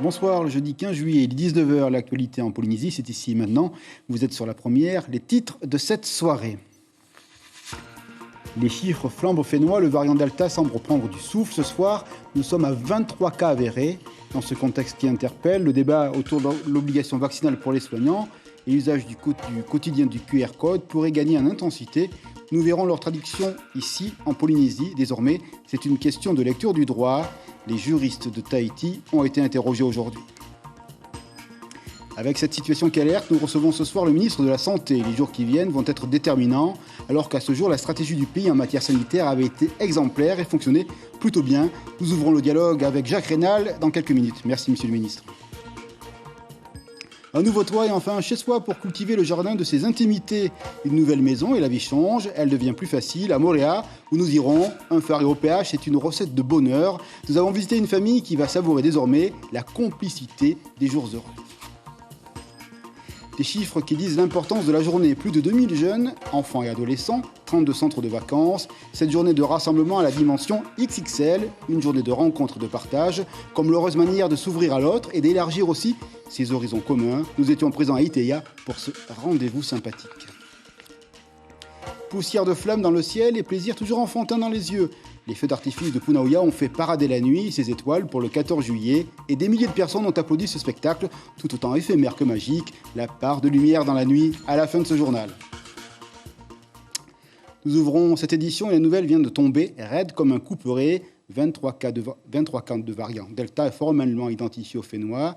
Bonsoir, le jeudi 15 juillet, il est 19 h, l'actualité en Polynésie, c'est ici et maintenant. Vous êtes sur la première, les titres de cette soirée. Les chiffres flambent au Fénois, le variant Delta semble reprendre du souffle ce soir. Nous sommes à 23 cas avérés. Dans ce contexte qui interpelle, le débat autour de l'obligation vaccinale pour les soignants et l'usage du quotidien du QR code pourrait gagner en intensité. Nous verrons leur traduction ici, en Polynésie. Désormais, c'est une question de lecture du droit. Les juristes de Tahiti ont été interrogés aujourd'hui. Avec cette situation qui alerte, nous recevons ce soir le ministre de la Santé. Les jours qui viennent vont être déterminants, alors qu'à ce jour, la stratégie du pays en matière sanitaire avait été exemplaire et fonctionnait plutôt bien. Nous ouvrons le dialogue avec Jacques Rénal dans quelques minutes. Merci, monsieur le ministre. Un nouveau toit et enfin un chez-soi pour cultiver le jardin de ses intimités. Une nouvelle maison et la vie change, elle devient plus facile. À Moorea, où nous irons, un phare et au péage, c'est une recette de bonheur. Nous avons visité une famille qui va savourer désormais la complicité des jours heureux. Des chiffres qui disent l'importance de la journée. Plus de 2000 jeunes, enfants et adolescents, 32 centres de vacances. Cette journée de rassemblement à la dimension XXL, une journée de rencontre et de partage, comme l'heureuse manière de s'ouvrir à l'autre et d'élargir aussi ses horizons communs. Nous étions présents à Itea pour ce rendez-vous sympathique. Poussière de flammes dans le ciel et plaisir toujours enfantin dans les yeux. Les feux d'artifice de Punaoya ont fait parader la nuit ses étoiles pour le 14 juillet et des milliers de personnes ont applaudi ce spectacle, tout autant éphémère que magique, la part de lumière dans la nuit à la fin de ce journal. Nous ouvrons cette édition et la nouvelle vient de tomber, raide comme un couperet, 23 cas de variant Delta formellement identifiés au Fénois.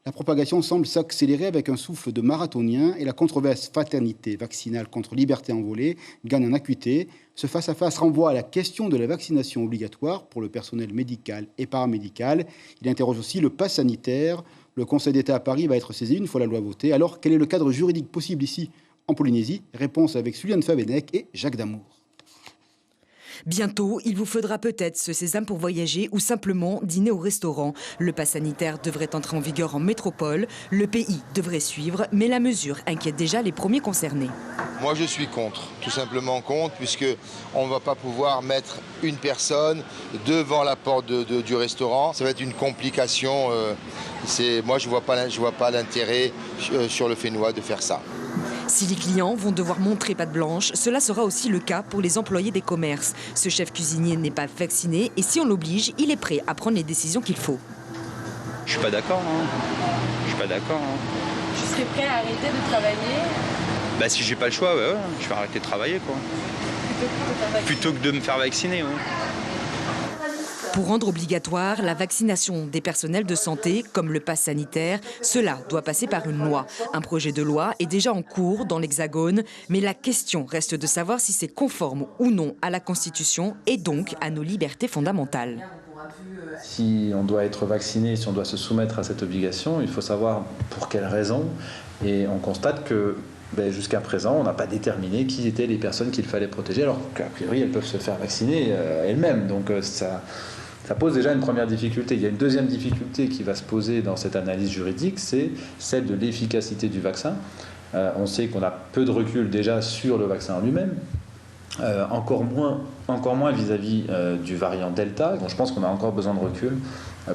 La propagation semble s'accélérer avec un souffle de marathonien et la controverse fraternité vaccinale contre liberté envolée gagne en acuité. Ce face-à-face renvoie à la question de la vaccination obligatoire pour le personnel médical et paramédical. Il interroge aussi le pass sanitaire. Le Conseil d'État à Paris va être saisi une fois la loi votée. Alors, quel est le cadre juridique possible ici en Polynésie? Réponse avec Suliane Fabenec et Jacques Damour. Bientôt, il vous faudra peut-être ce sésame pour voyager ou simplement dîner au restaurant. Le pass sanitaire devrait entrer en vigueur en métropole. Le pays devrait suivre, mais la mesure inquiète déjà les premiers concernés. Moi, je suis contre, tout simplement contre, puisqu'on ne va pas pouvoir mettre une personne devant la porte du restaurant. Ça va être une complication. Moi, je ne vois pas l'intérêt sur le Fénois de faire ça. Si les clients vont devoir montrer patte blanche, cela sera aussi le cas pour les employés des commerces. Ce chef cuisinier n'est pas vacciné et si on l'oblige, il est prêt à prendre les décisions qu'il faut. Je suis pas d'accord. Je serais prêt à arrêter de travailler? Si j'ai pas le choix, ouais, je vais arrêter de travailler, quoi. Plutôt que de me faire vacciner, ouais. Pour rendre obligatoire la vaccination des personnels de santé, comme le pass sanitaire, cela doit passer par une loi. Un projet de loi est déjà en cours dans l'Hexagone, mais la question reste de savoir si c'est conforme ou non à la Constitution et donc à nos libertés fondamentales. Si on doit être vacciné, si on doit se soumettre à cette obligation, il faut savoir pour quelles raisons. Et on constate que jusqu'à présent, on n'a pas déterminé qui étaient les personnes qu'il fallait protéger, alors qu'a priori, elles peuvent se faire vacciner elles-mêmes. Donc ça pose déjà une première difficulté. Il y a une deuxième difficulté qui va se poser dans cette analyse juridique, c'est celle de l'efficacité du vaccin. On sait qu'on a peu de recul déjà sur le vaccin en lui-même, encore moins vis-à-vis du variant Delta. Donc je pense qu'on a encore besoin de recul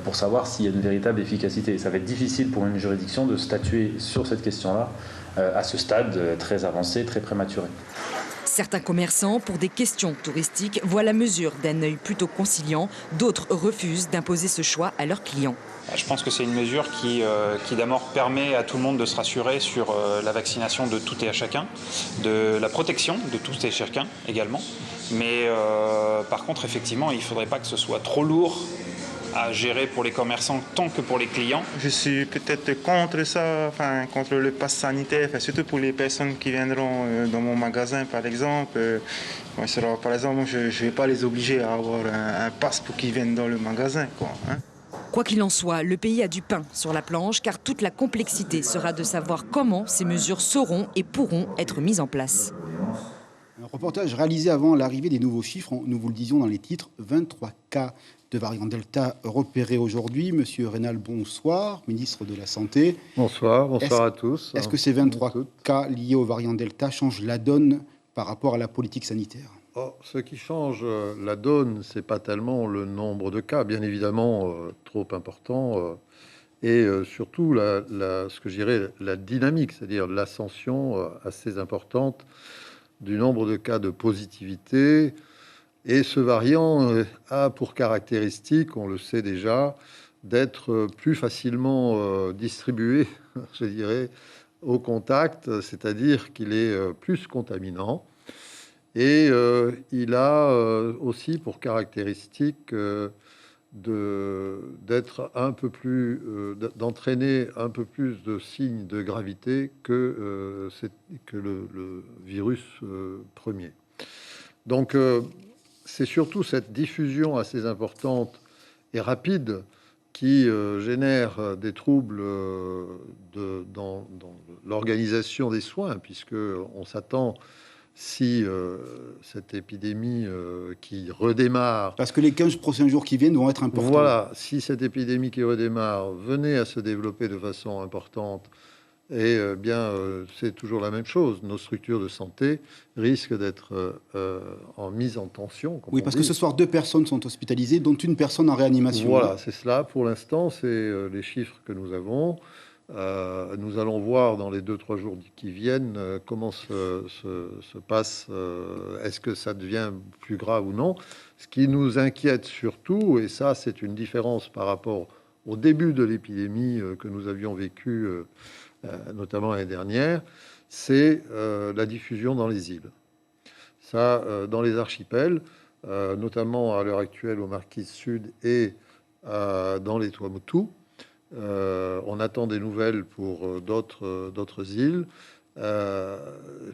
pour savoir s'il y a une véritable efficacité. Et ça va être difficile pour une juridiction de statuer sur cette question-là à ce stade très avancé, très prématuré. Certains commerçants, pour des questions touristiques, voient la mesure d'un œil plutôt conciliant. D'autres refusent d'imposer ce choix à leurs clients. Je pense que c'est une mesure qui d'abord permet à tout le monde de se rassurer sur la vaccination de tout et à chacun, de la protection de tout et chacun également. Mais par contre, effectivement, il ne faudrait pas que ce soit trop lourd à gérer pour les commerçants tant que pour les clients. Je suis peut-être contre ça, contre le pass sanitaire, surtout pour les personnes qui viendront dans mon magasin par exemple. Par exemple, je ne vais pas les obliger à avoir un pass pour qu'ils viennent dans le magasin. Quoi qu'il en soit, le pays a du pain sur la planche car toute la complexité sera de savoir comment ces mesures seront et pourront être mises en place. Un reportage réalisé avant l'arrivée des nouveaux chiffres, nous vous le disions dans les titres, 23 cas de variant Delta repérés aujourd'hui. Monsieur Rénal, bonsoir, ministre de la Santé. Bonsoir à tous. Est-ce que ces 23 cas liés au variant Delta changent la donne par rapport à la politique sanitaire? Ce qui change la donne, c'est pas tellement le nombre de cas, bien évidemment trop important, et surtout ce que je dirais la dynamique, c'est-à-dire l'ascension assez importante du nombre de cas de positivité. Et ce variant a pour caractéristique, on le sait déjà, d'être plus facilement distribué, je dirais, au contact, c'est-à-dire qu'il est plus contaminant. Et il a aussi pour caractéristique d'être un peu plus, d'entraîner un peu plus de signes de gravité que le virus premier. Donc, c'est surtout cette diffusion assez importante et rapide qui génère des troubles dans l'organisation des soins, puisqu'on s'attend, si cette épidémie qui redémarre... Parce que les 15 prochains jours qui viennent vont être importants. Voilà, si cette épidémie qui redémarre venait à se développer de façon importante, c'est toujours la même chose. Nos structures de santé risquent d'être en mise en tension. Oui, parce que ce soir, 2 personnes sont hospitalisées, dont une personne en réanimation. Voilà, c'est cela. Pour l'instant, c'est les chiffres que nous avons. Nous allons voir dans les 2-3 jours qui viennent comment se passe. Est-ce que ça devient plus grave ou non? Ce qui nous inquiète surtout, et ça, c'est une différence par rapport au début de l'épidémie que nous avions vécu notamment l'année dernière, c'est la diffusion dans les îles. Ça, dans les archipels, notamment à l'heure actuelle aux Marquises Sud et dans les Tuamotu. On attend des nouvelles pour d'autres îles.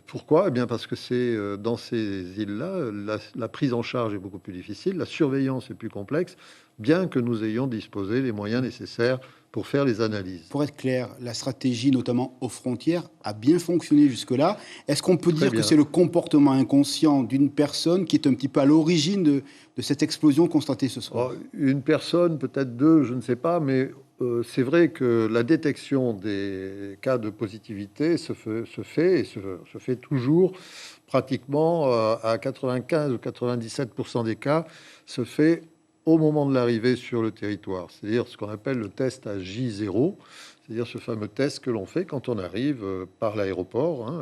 Pourquoi? Eh bien parce que c'est dans ces îles-là, la prise en charge est beaucoup plus difficile, la surveillance est plus complexe, bien que nous ayons disposé des moyens nécessaires pour faire les analyses. Pour être clair, la stratégie, notamment aux frontières, a bien fonctionné jusque-là. Est-ce qu'on peut dire que c'est le comportement inconscient d'une personne qui est un petit peu à l'origine de cette explosion constatée ce soir? Une personne, peut-être 2, je ne sais pas, mais c'est vrai que la détection des cas de positivité se fait toujours pratiquement à 95 ou 97% des cas, se fait au moment de l'arrivée sur le territoire, c'est-à-dire ce qu'on appelle le test à J0, c'est-à-dire ce fameux test que l'on fait quand on arrive par l'aéroport.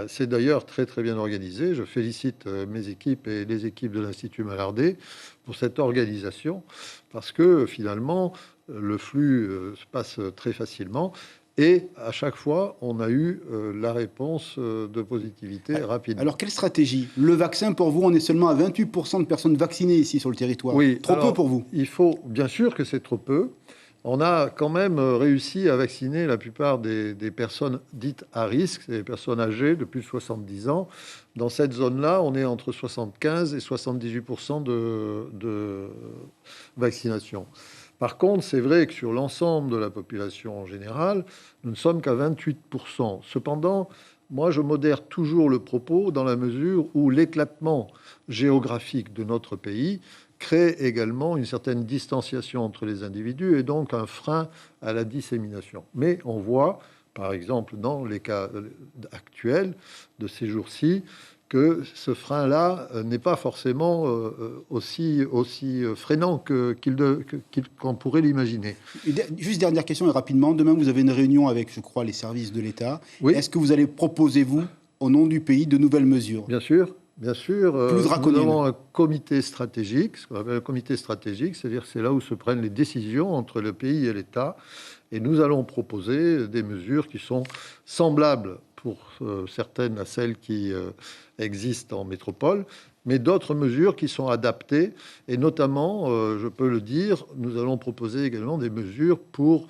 C'est d'ailleurs très très bien organisé. Je félicite mes équipes et les équipes de l'Institut Malardé pour cette organisation, parce que finalement le flux se passe très facilement. Et à chaque fois, on a eu la réponse de positivité rapide. Alors, quelle stratégie? Le vaccin, pour vous, on est seulement à 28% de personnes vaccinées ici sur le territoire. Oui, trop peu pour vous? Il faut, bien sûr que c'est trop peu. On a quand même réussi à vacciner la plupart des personnes dites à risque, c'est des personnes âgées de plus de 70 ans. Dans cette zone-là, on est entre 75 et 78% de vaccination. Par contre, c'est vrai que sur l'ensemble de la population en général, nous ne sommes qu'à 28%. Cependant, moi, je modère toujours le propos dans la mesure où l'éclatement géographique de notre pays crée également une certaine distanciation entre les individus et donc un frein à la dissémination. Mais on voit, par exemple, dans les cas actuels de ces jours-ci, que ce frein-là n'est pas forcément aussi freinant qu'on pourrait l'imaginer. Juste dernière question et rapidement. Demain, vous avez une réunion avec, je crois, les services de l'État. Oui. Est-ce que vous allez proposer, vous, au nom du pays, de nouvelles mesures? Bien sûr. Bien sûr. Plus draconiennes. Nous avons un comité stratégique, ce qu'on appelle un comité stratégique, c'est-à-dire c'est là où se prennent les décisions entre le pays et l'État. Et nous allons proposer des mesures qui sont semblables pour certaines à celles qui existent en métropole, mais d'autres mesures qui sont adaptées. Et notamment, je peux le dire, nous allons proposer également des mesures pour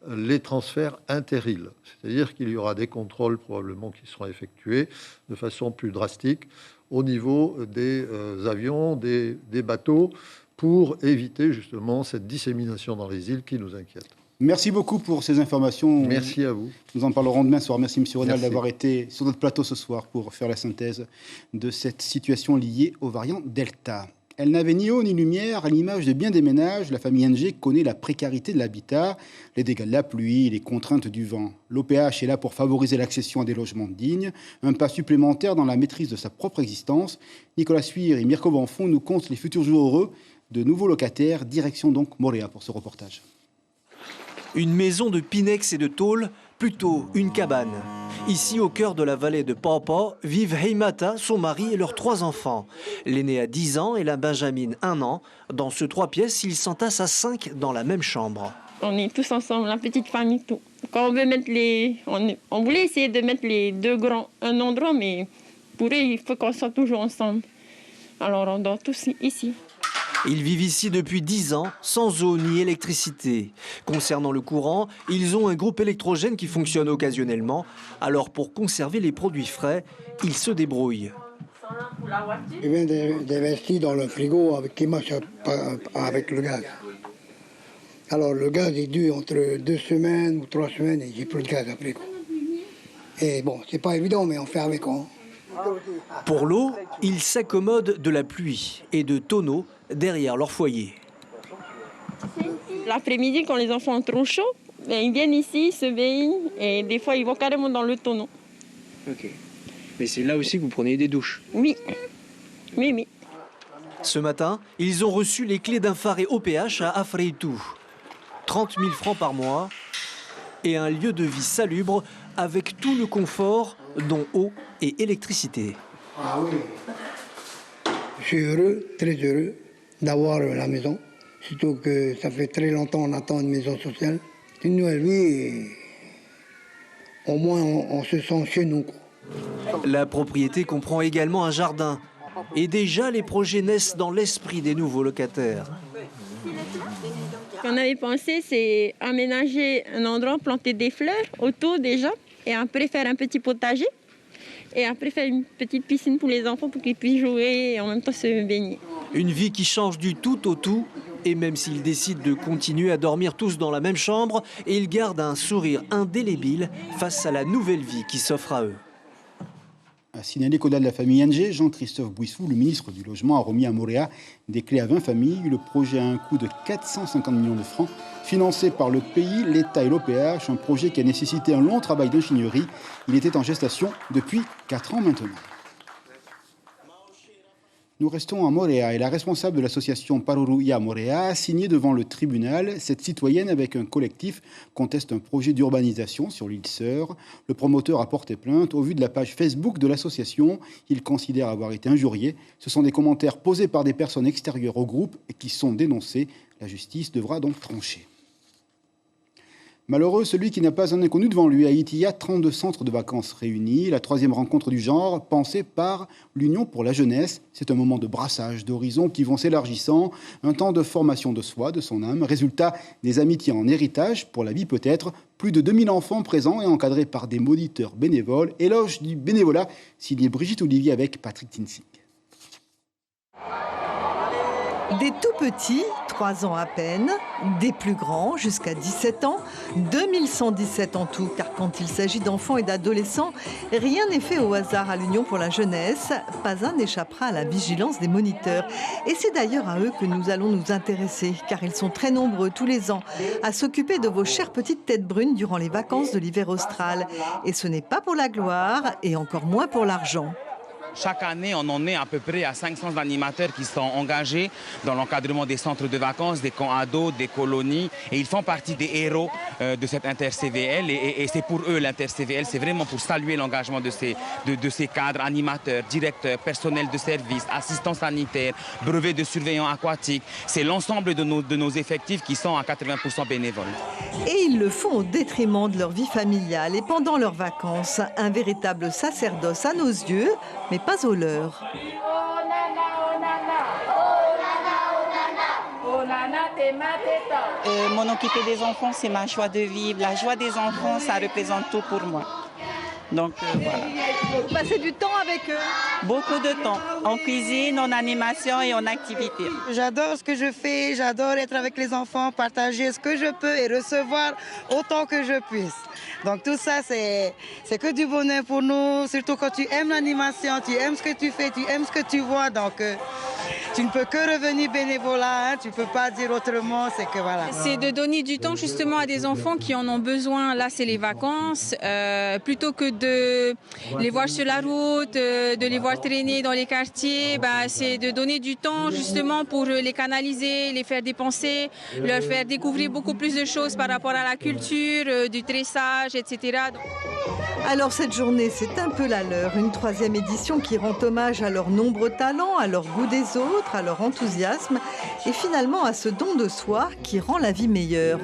les transferts inter-îles. C'est-à-dire qu'il y aura des contrôles probablement qui seront effectués de façon plus drastique au niveau des avions, des bateaux, pour éviter justement cette dissémination dans les îles qui nous inquiète. Merci beaucoup pour ces informations. Merci à vous. Nous en parlerons demain soir. Merci, M. Renal, d'avoir été sur notre plateau ce soir pour faire la synthèse de cette situation liée au variant Delta. Elle n'avait ni eau ni lumière, à l'image de bien des ménages. La famille NG connaît la précarité de l'habitat, les dégâts de la pluie, les contraintes du vent. L'OPH est là pour favoriser l'accession à des logements dignes, un pas supplémentaire dans la maîtrise de sa propre existence. Nicolas Suire et Mirko Bonfond nous content les futurs jours heureux de nouveaux locataires. Direction donc Moréa pour ce reportage. Une maison de pinex et de tôle, plutôt une cabane. Ici, au cœur de la vallée de Pawpaw, vivent Heimata, son mari et leurs 3 enfants. L'aîné a 10 ans et la Benjamine 1 an. Dans ce 3 pièces, ils s'entassent à 5 dans la même chambre. On est tous ensemble, la petite famille, tout. Quand on veut mettre on voulait essayer de mettre les 2 grands à un endroit, mais pour eux, il faut qu'on soit toujours ensemble. Alors on dort tous ici. Ils vivent ici depuis 10 ans, sans eau ni électricité. Concernant le courant, ils ont un groupe électrogène qui fonctionne occasionnellement. Alors pour conserver les produits frais, ils se débrouillent. Je viens d'investir dans le frigo qui marche avec le gaz. Alors le gaz est dû entre 2 semaines ou 3 semaines et j'ai plus de gaz après. Et bon, c'est pas évident, mais on fait avec. Pour l'eau, ils s'accommodent de la pluie et de tonneaux derrière leur foyer. L'après-midi, quand les enfants ont trop chaud, ils viennent ici, se baignent et des fois ils vont carrément dans le tonneau. Ok. Mais c'est là aussi que vous prenez des douches? Oui. Oui. Ce matin, ils ont reçu les clés d'un phare et OPH à Afreitou. 30 000 francs par mois et un lieu de vie salubre avec tout le confort, dont eau et électricité. Ah oui. Je suis heureux, très heureux d'avoir la maison. Surtout que ça fait très longtemps qu'on attend une maison sociale. Une nouvelle vie, et au moins on se sent chez nous. La propriété comprend également un jardin. Et déjà, les projets naissent dans l'esprit des nouveaux locataires. Ce qu'on avait pensé, c'est aménager un endroit, planter des fleurs autour déjà, et après faire un petit potager, et après faire une petite piscine pour les enfants pour qu'ils puissent jouer et en même temps se baigner. Une vie qui change du tout au tout, et même s'ils décident de continuer à dormir tous dans la même chambre, ils gardent un sourire indélébile face à la nouvelle vie qui s'offre à eux. A signalé qu'au-delà de la famille NG, Jean-Christophe Bouissou, le ministre du Logement, a remis à Mooréa des clés à 20 familles. Le projet a un coût de 450 millions de francs, financé par le pays, l'État et l'OPH, un projet qui a nécessité un long travail d'ingénierie. Il était en gestation depuis 4 ans maintenant. Nous restons à Mooréa et la responsable de l'association Paruruia Mooréa a signé devant le tribunal. Cette citoyenne avec un collectif conteste un projet d'urbanisation sur l'île Sœur. Le promoteur a porté plainte. Au vu de la page Facebook de l'association, il considère avoir été injurié. Ce sont des commentaires posés par des personnes extérieures au groupe et qui sont dénoncés. La justice devra donc trancher. Malheureux, celui qui n'a pas un inconnu devant lui. À Haïti, il y a 32 centres de vacances réunis. La 3e rencontre du genre, pensée par l'Union pour la jeunesse. C'est un moment de brassage d'horizons qui vont s'élargissant. Un temps de formation de soi, de son âme. Résultat, des amitiés en héritage, pour la vie peut-être. Plus de 2000 enfants présents et encadrés par des moniteurs bénévoles. Éloge du bénévolat, signé Brigitte Olivier avec Patrick Tinsing. Des tout petits, 3 ans à peine, des plus grands, jusqu'à 17 ans, 2117 en tout, car quand il s'agit d'enfants et d'adolescents, rien n'est fait au hasard à l'Union pour la jeunesse, pas un n'échappera à la vigilance des moniteurs. Et c'est d'ailleurs à eux que nous allons nous intéresser, car ils sont très nombreux tous les ans à s'occuper de vos chères petites têtes brunes durant les vacances de l'hiver austral. Et ce n'est pas pour la gloire, et encore moins pour l'argent. Chaque année, on en est à peu près à 500 animateurs qui sont engagés dans l'encadrement des centres de vacances, des camps ados, des colonies. Et ils font partie des héros de cette inter-CVL. Et c'est pour eux l'inter-CVL, c'est vraiment pour saluer l'engagement de ces cadres, animateurs, directeurs, personnels de service, assistants sanitaires, brevets de surveillants aquatiques. C'est l'ensemble de nos effectifs qui sont à 80% bénévoles. Et ils le font au détriment de leur vie familiale et pendant leurs vacances. Un véritable sacerdoce à nos yeux, mais pas au leur. M'en occuper des enfants, c'est ma joie de vivre. La joie des enfants, ça représente tout pour moi. Donc voilà. Vous passez du temps avec eux? Beaucoup de temps, en cuisine, en animation et en activité. J'adore ce que je fais, j'adore être avec les enfants, partager ce que je peux et recevoir autant que je puisse. Donc tout ça, c'est que du bonheur pour nous, surtout quand tu aimes l'animation, tu aimes ce que tu fais, tu aimes ce que tu vois. Donc tu ne peux que revenir bénévolat, hein, tu ne peux pas dire autrement, c'est que voilà. C'est de donner du temps justement à des enfants qui en ont besoin. Là, c'est les vacances. Plutôt que de les voir sur la route, de les voir traîner dans les quartiers, c'est de donner du temps justement pour les canaliser, les faire dépenser, leur faire découvrir beaucoup plus de choses par rapport à la culture, du tressage, etc. Alors cette journée, c'est un peu la leur, une 3e édition qui rend hommage à leurs nombreux talents, à leur goût des autres, à leur enthousiasme et finalement à ce don de soi qui rend la vie meilleure.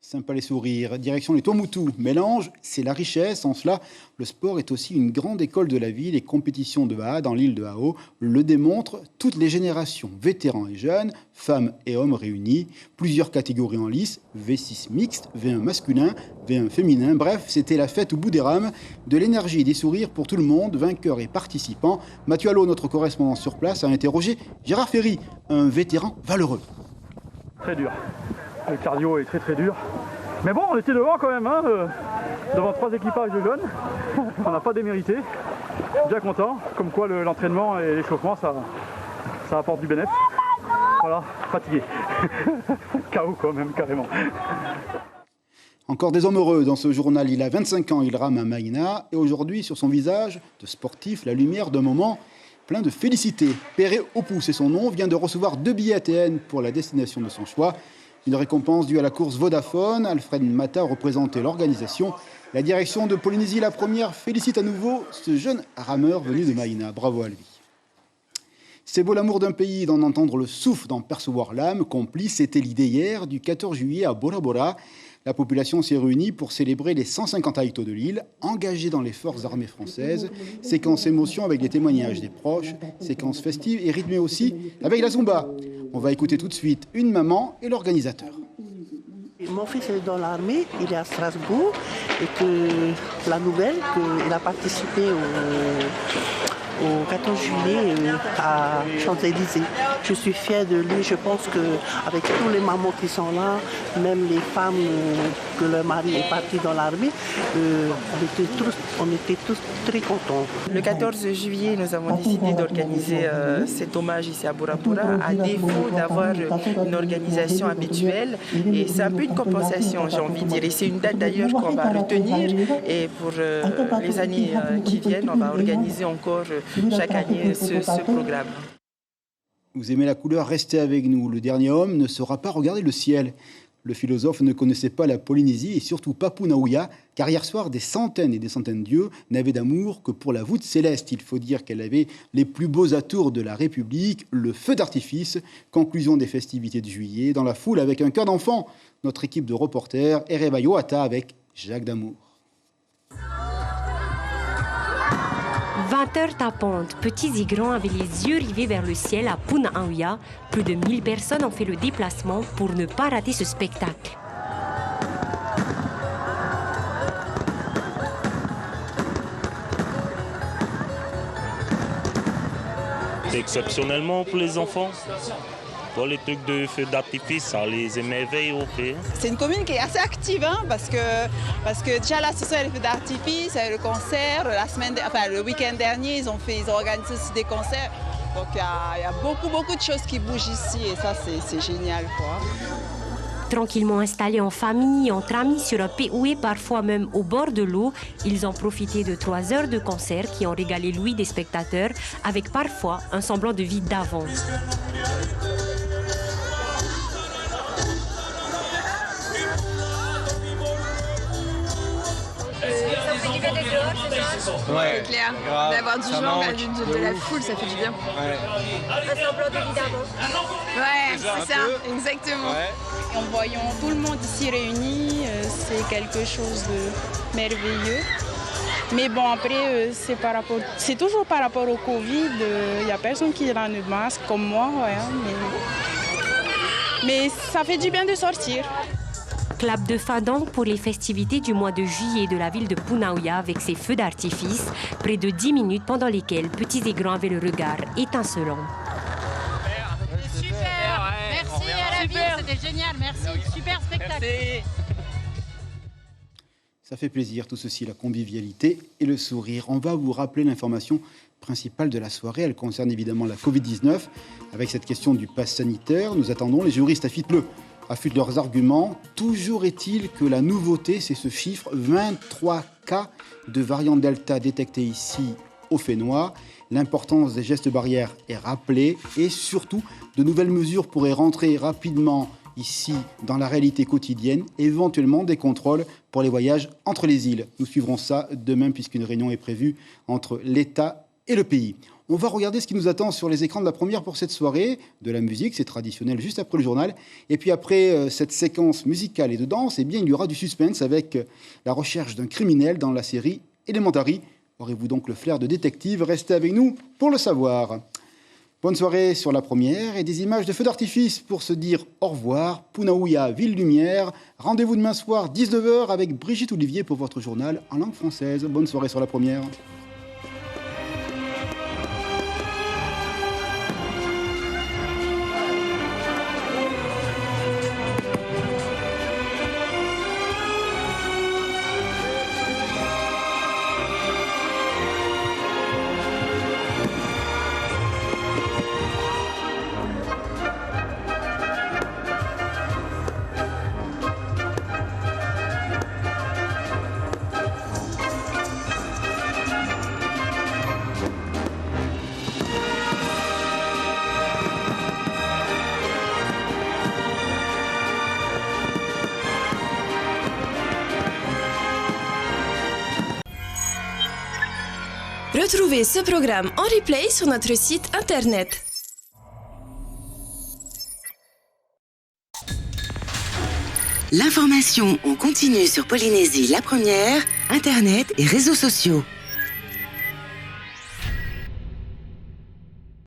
Sympa les sourires, direction les Tuamotu. Mélange, c'est la richesse. En cela, le sport est aussi une grande école de la vie. Les compétitions de Baha dans l'île de Hao le démontrent. Toutes les générations, vétérans et jeunes, femmes et hommes réunis. Plusieurs catégories en lice, V6 mixte, V1 masculin, V1 féminin. Bref, c'était la fête au bout des rames. De l'énergie et des sourires pour tout le monde, vainqueurs et participants. Mathieu Allot, notre correspondant sur place, a interrogé Gérard Ferry, un vétéran valeureux. Très dur. Le cardio est très dur. Mais bon, on était devant quand même, devant 3 équipages de jeunes. On n'a pas démérité. Bien content. Comme quoi l'entraînement et l'échauffement, ça apporte du bénéfice. Voilà, fatigué. KO quand même, carrément. Encore des hommes heureux dans ce journal. Il a 25 ans, il rame à Maïna. Et aujourd'hui, sur son visage de sportif, la lumière d'un moment plein de félicité. Péré Opou, c'est son nom, vient de recevoir 2 billets ATN pour la destination de son choix. Une récompense due à la course Vodafone. Alfred Mata représentait l'organisation. La direction de Polynésie la Première félicite à nouveau ce jeune rameur venu de Maïna. Bravo à lui. C'est beau l'amour d'un pays, d'en entendre le souffle, d'en percevoir l'âme. Complice, c'était l'idée hier du 14 juillet à Bora Bora. La population s'est réunie pour célébrer les 150 Aïtos de l'île, engagés dans les forces armées françaises. Séquence émotion avec les témoignages des proches, séquence festive et rythmée aussi avec la Zumba. On va écouter tout de suite une maman et l'organisateur. Mon fils est dans l'armée, il est à Strasbourg, et que la nouvelle qu'il a participé au 14 juillet à Champs-Élysées. Je suis fière de lui. Je pense qu'avec tous les mamans qui sont là, même les femmes que leur mari est parti dans l'armée, on était tous très contents. Le 14 juillet, nous avons décidé d'organiser cet hommage ici à Bora Bora, à défaut d'avoir une organisation habituelle. Et c'est un peu une compensation, j'ai envie de dire. Et c'est une date d'ailleurs qu'on va retenir. Et pour les années qui viennent, on va organiser encore chaque année ce programme. Vous aimez la couleur, restez avec nous. Le dernier homme ne saura pas regarder le ciel. Le philosophe ne connaissait pas la Polynésie et surtout Papu-Naouia, car hier soir, des centaines et des centaines d'yeux n'avaient d'amour que pour la voûte céleste. Il faut dire qu'elle avait les plus beaux atours de la République, le feu d'artifice. Conclusion des festivités de juillet, dans la foule avec un cœur d'enfant. Notre équipe de reporters, Ereva Yoata avec Jacques Damour. 20 heures tapantes, petits et grands avaient les yeux rivés vers le ciel à Puna-Aouia. Plus de 1000 personnes ont fait le déplacement pour ne pas rater ce spectacle. C'est exceptionnellement pour les enfants. Pour les trucs de feux d'artifice, ça les émerveille au fait. C'est une commune qui est assez active, parce que déjà là, ce soir, les feux d'artifice, le concert, le week-end dernier, ils ont organisé aussi des concerts. Donc il y a beaucoup de choses qui bougent ici et ça, c'est génial, quoi. Tranquillement installés en famille, entre amis, sur un péoué, parfois même au bord de l'eau, ils ont profité de 3 heures de concert qui ont régalé l'ouïe des spectateurs, avec parfois un semblant de vie d'avant. Ouais, c'est clair. D'avoir du genre, de la foule, ça fait du bien. Ouais. Un semblant de vie d'avant. Ouais, c'est ça, exactement. Ouais. En voyant tout le monde ici réuni, c'est quelque chose de merveilleux. Mais bon, après, c'est toujours par rapport au Covid. Il n'y a personne qui a le masque comme moi, mais ça fait du bien de sortir. Clap de fin donc pour les festivités du mois de juillet de la ville de Puna-Aouia avec ses feux d'artifice, près de 10 minutes pendant lesquelles petits et grands avaient le regard étincelant. Super, merci à la ville, c'était génial, merci, super spectacle. Merci. Ça fait plaisir, tout ceci, la convivialité et le sourire. On va vous rappeler l'information principale de la soirée. Elle concerne évidemment la Covid-19. Avec cette question du pass sanitaire, nous attendons les juristes affûtent leurs arguments. Toujours est-il que la nouveauté, c'est ce chiffre, 23 cas de variant Delta détectés ici au Fénois. L'importance des gestes barrières est rappelée et surtout, de nouvelles mesures pourraient rentrer rapidement ici dans la réalité quotidienne, éventuellement des contrôles pour les voyages entre les îles. Nous suivrons ça demain puisqu'une réunion est prévue entre l'État et le pays. On va regarder ce qui nous attend sur les écrans de la première pour cette soirée. De la musique, c'est traditionnel, juste après le journal. Et puis après cette séquence musicale et de danse, eh bien, il y aura du suspense avec la recherche d'un criminel dans la série Elementary. Aurez-vous donc le flair de détective? Restez avec nous pour le savoir. Bonne soirée sur la première et des images de feux d'artifice pour se dire au revoir. Punaouia, Ville Lumière. Rendez-vous demain soir, 19h, avec Brigitte Olivier pour votre journal en langue française. Bonne soirée sur la première. Retrouvez ce programme en replay sur notre site internet. L'information en continu sur Polynésie la première, internet et réseaux sociaux.